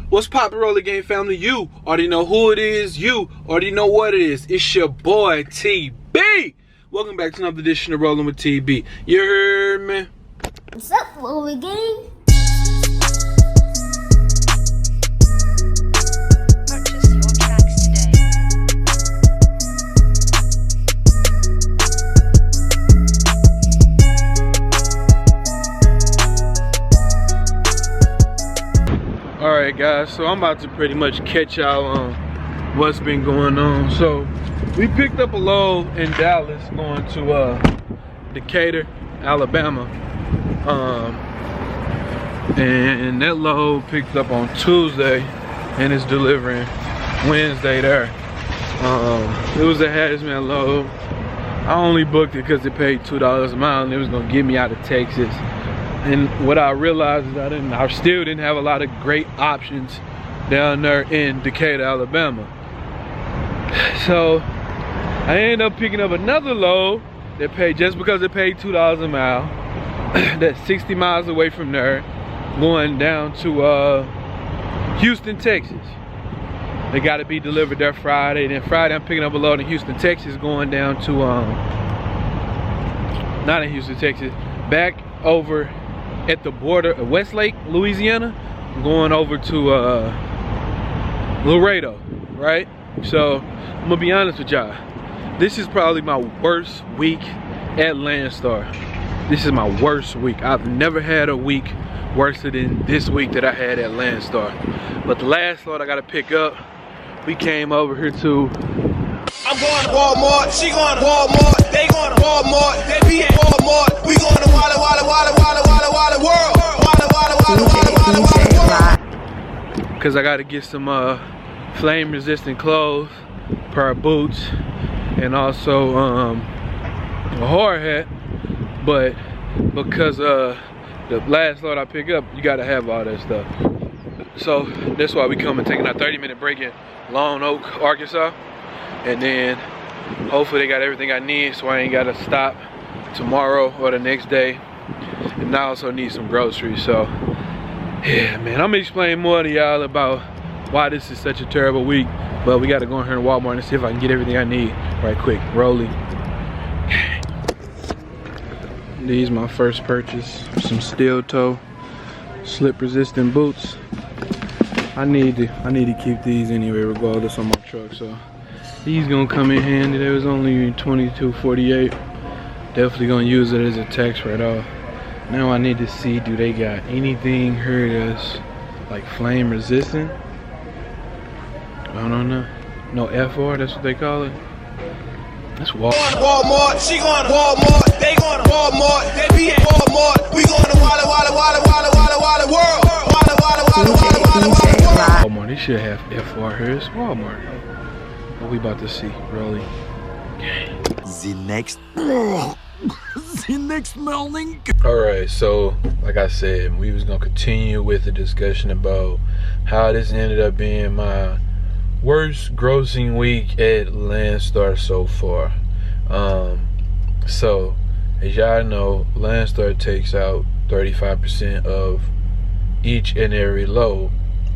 What's poppin', Roller Game family? You already know who it is. You already know what it is. It's your boy, TB. Welcome back to another edition of Rollin' with TB. You heard me? What's up, Roller Game? Purchase your tracks today. Alright guys, so I'm about to pretty much catch y'all on what's been going on. So we picked up a load in Dallas going to Decatur, Alabama. And that load picked up on Tuesday and it's delivering Wednesday there. It was a hazmat load. I only booked it because it paid $2 a mile and it was gonna get me out of Texas. And what I realized is I still didn't have a lot of great options down there in Decatur, Alabama. So I ended up picking up another load that paid, just because it paid $2 a mile, that's 60 miles away from there, going down to Houston, Texas. They got to be delivered there Friday. Then Friday I'm picking up a load in Houston, Texas, going down to not in Houston, Texas, back over at the border of Westlake, Louisiana, going over to Laredo, right? So I'm gonna be honest with y'all, this is probably my worst week at LANDSTAR. This is my worst week. I've never had a week worse than this week that I had at LANDSTAR. But the last load I gotta pick up, we came over here to, I'm going to Walmart, she going to Walmart, they going to Walmart, they be at Walmart, we going to Walla World, because I got to get some flame resistant clothes, pair of boots, and also a hard hat. But because the last load I pick up, you got to have all that stuff. So that's why we come and taking our 30-minute break in Lone Oak, Arkansas. And then hopefully they got everything I need so I ain't gotta stop tomorrow or the next day. And I also need some groceries. So yeah, man, I'm gonna explain more to y'all about why this is such a terrible week. But we gotta go in here to Walmart and see if I can get everything I need right quick. Rolling. These my first purchase. Some steel toe slip resistant boots. I need to keep these anyway, regardless on my truck. So these gonna come in handy. There was only $22.48. Definitely gonna use it as a tax write-off. Now I need to see, do they got anything here that's like flame resistant? I don't know. No FR, that's what they call it. That's Walmart, she going to Walmart, they going to Walmart, they be at Walmart, we going to Walla World, Walmart, they should have FR here. It's Walmart. What we about to see, Rolly? The next morning. Alright, so like I said, we was gonna continue with the discussion about how this ended up being my worst grossing week at LANDSTAR so far. So as y'all know, LANDSTAR takes out 35% of each and every load,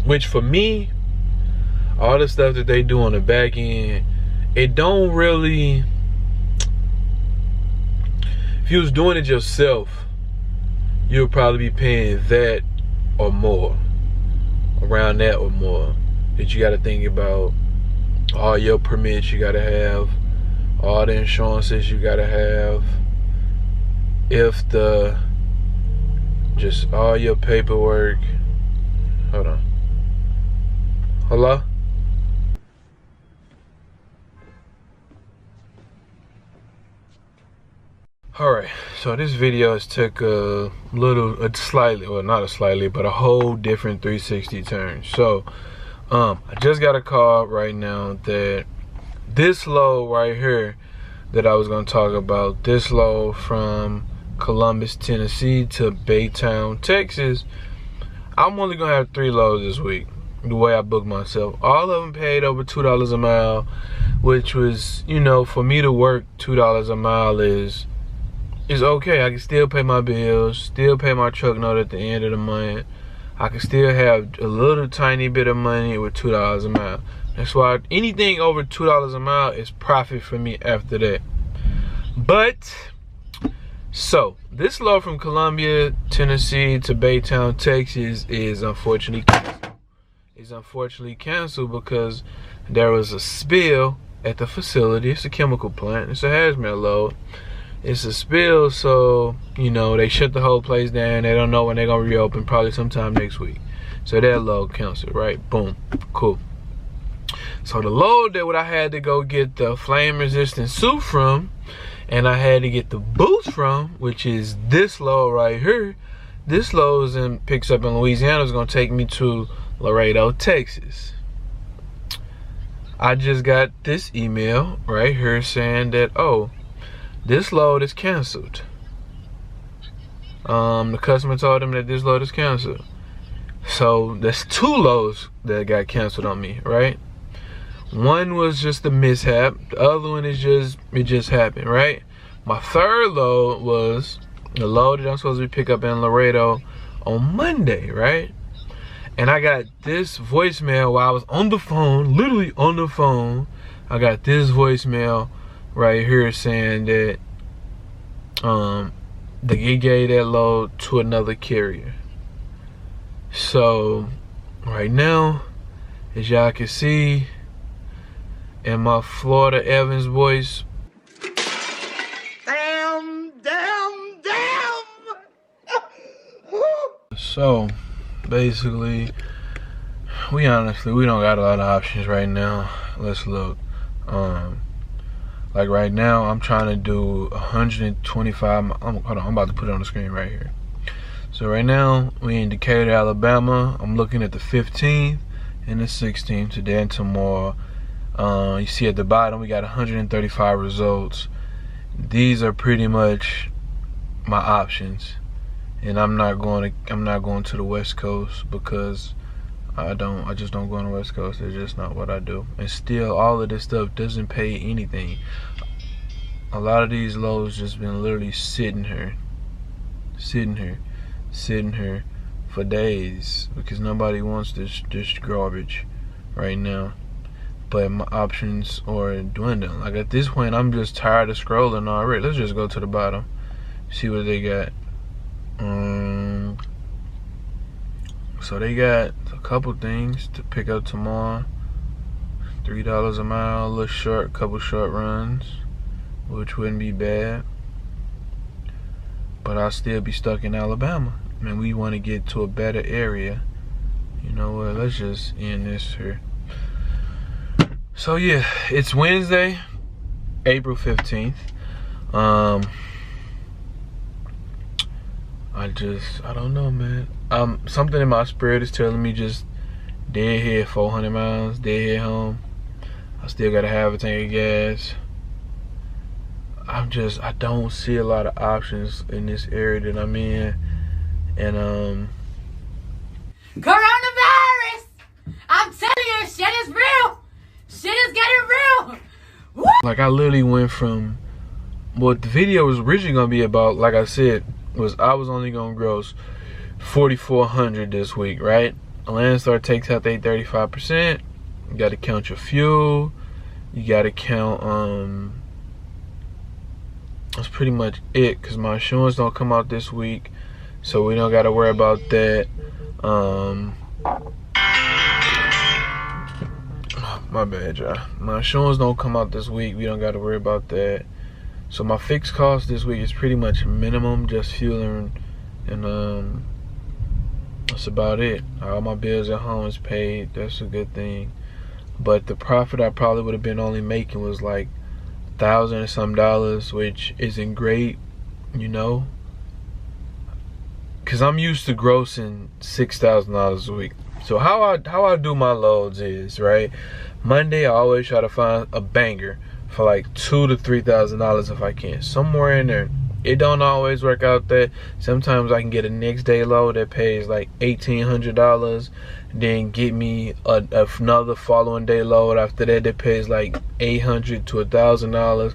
which for me, all the stuff that they do on the back end, it don't really, if you was doing it yourself, you'll probably be paying that or more, around that or more. That you got to think about all your permits you got to have, all the insurances you got to have, just all your paperwork. Hold on. Hello? Alright, so this video has took a whole different 360 turn. So I just got a call right now that this load right here that I was going to talk about, this load from Columbus, Tennessee to Baytown, Texas, I'm only going to have 3 loads this week, the way I booked myself. All of them paid over $2 a mile, which was, you know, for me to work $2 a mile is okay. I can still pay my bills, still pay my truck note at the end of the month. I can still have a little tiny bit of money with $2 a mile. That's why anything over $2 a mile is profit for me after that. But so this load from Columbia, Tennessee to Baytown, Texas is unfortunately canceled. It's unfortunately canceled because there was a spill at the facility. It's a chemical plant. It's a hazmat load. It's a spill, so you know they shut the whole place down. They don't know when they're gonna reopen. Probably sometime next week. So that load canceled, right? Boom, cool. So the load that I had to go get the flame resistant suit from, and I had to get the boots from, which is this load right here. This load picks up in Louisiana. Is gonna take me to Laredo, Texas. I just got this email right here saying that, oh, this load is canceled. The customer told them that this load is canceled. So there's 2 loads that got canceled on me, right? One was just a mishap. The other one is it just happened, right? My 3rd load was the load that I'm supposed to pick up in Laredo on Monday, right? And I got this voicemail while I was on the phone, literally on the phone. I got this voicemail right here saying that they gave that load to another carrier. So right now, as y'all can see in my Florida Evans voice, Damn. so basically we don't got a lot of options right now. Let's look. Like right now I'm trying to do 125. Hold on, I'm about to put it on the screen right here. So right now we in Decatur, Alabama. I'm looking at the 15th and the 16th, today and tomorrow. You see at the bottom we got 135 results. These are pretty much my options, and I'm not going to the West Coast because I just don't go on the West Coast. It's just not what I do. And still, all of this stuff doesn't pay anything. A lot of these loads just been literally sitting here for days because nobody wants this garbage right now. But my options are dwindling. Like at this point, I'm just tired of scrolling already. Let's just go to the bottom, see what they got. So they got a couple things to pick up tomorrow. $3 a mile, a little couple short runs, which wouldn't be bad. But I'll still be stuck in Alabama, and we want to get to a better area. You know what? Let's just end this here. So yeah, it's Wednesday, April 15th. I don't know, man. Something in my spirit is telling me just dead head 400 miles, dead head home. I still gotta have a tank of gas. I don't see a lot of options in this area that I'm in. And coronavirus! I'm telling you, shit is real! Shit is getting real! Woo! like I literally went from what the video was originally gonna be about, like I said, was I was only gonna gross 4,400 this week, right? LANDSTAR takes out their 35%. You gotta count your fuel. You gotta count, that's pretty much it, because my insurance don't come out this week, so we don't gotta worry about that. My bad, y'all. My insurance don't come out this week. We don't gotta worry about that. So my fixed cost this week is pretty much minimum, just fuel and that's about it. All my bills at home is paid. That's a good thing. But the profit I probably would have been only making was like $1,000 and some, which isn't great, you know, because I'm used to grossing $6,000 a week. So how I do my loads is, right, Monday I always try to find a banger for like $2,000 to $3,000 if I can, somewhere in there. It don't always work out that. Sometimes I can get a next day load that pays like $1,800, then get me another following day load after that pays like $800 to $1,000.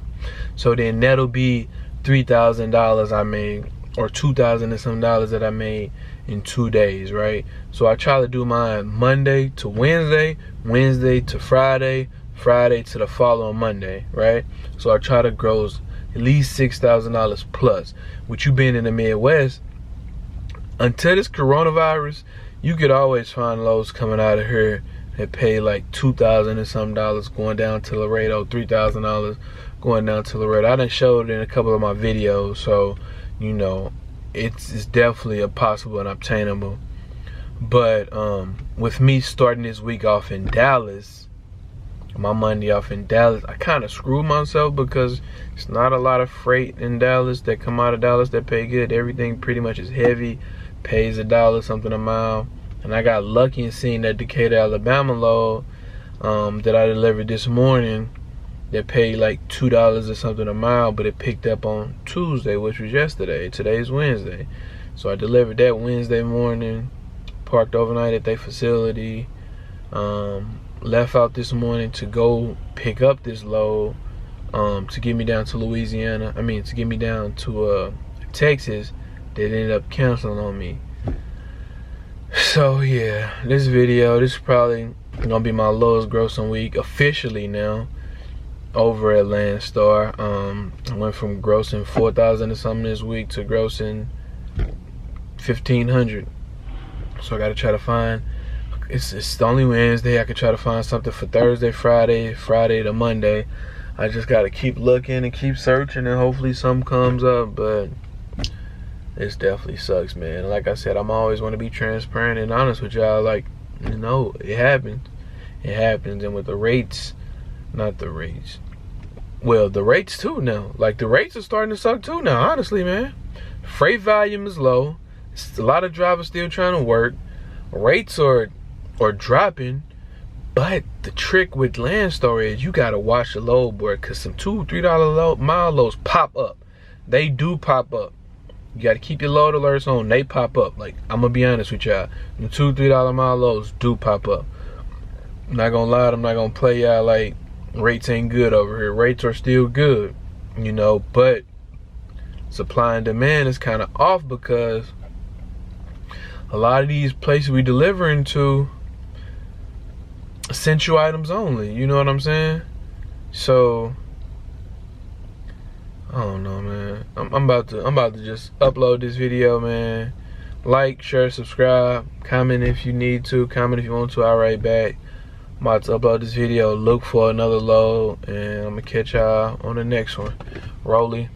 So then that'll be $3,000 I made, or $2,000 and some that I made in 2 days, right? So I try to do mine Monday to Wednesday, Wednesday to Friday, Friday to the following Monday, right? So I try to gross at least $6,000 plus. With you being in the Midwest, until this coronavirus, you could always find loads coming out of here that pay like $2,000 and some dollars going down to Laredo, $3,000 going down to Laredo. I done showed it in a couple of my videos, so you know it's definitely a possible and obtainable. But with me starting this week off in Dallas, my Monday off in Dallas, I kind of screwed myself because it's not a lot of freight in Dallas that come out of Dallas that pay good. Everything pretty much is heavy, pays $1 something a mile. And I got lucky in seeing that Decatur, Alabama load that I delivered this morning that paid like $2 or something a mile, but it picked up on Tuesday, which was yesterday. Today's Wednesday. So I delivered that Wednesday morning, parked overnight at their facility, left out this morning to go pick up this load to get me down to to get me down to Texas. They ended up canceling on me. So yeah, this is probably gonna be my lowest grossing week officially now over at LANDSTAR. I went from grossing 4,000 or something this week to grossing 1,500. So I gotta try to find, it's only Wednesday, I could try to find something for Thursday, Friday to Monday. I just gotta keep looking and keep searching and hopefully something comes up, but this definitely sucks, man. Like I said, I'm always want to be transparent and honest with y'all. Like, you know, it happens. It happens. And with the rates, the rates too now. Like, the rates are starting to suck too now, honestly, man. Freight volume is low. It's a lot of drivers still trying to work. Rates are dropping. But the trick with LANDSTAR is you got to watch the load board, because some $2, $3 mile loads pop up. They do pop up. You gotta keep your load alerts on. They pop up. Like, I'm gonna be honest with y'all. The $2, $3 mile loads do pop up. I'm not gonna lie, I'm not gonna play y'all like rates ain't good over here. Rates are still good, you know, but supply and demand is kind of off because a lot of these places we delivering to essential items only. You know what I'm saying? So I don't know, man. I'm about to just upload this video, man. Like, share, subscribe, comment if you need to, comment if you want to. I'll write back. I'm about to upload this video, look for another load, and I'm gonna catch y'all on the next one. Rolly.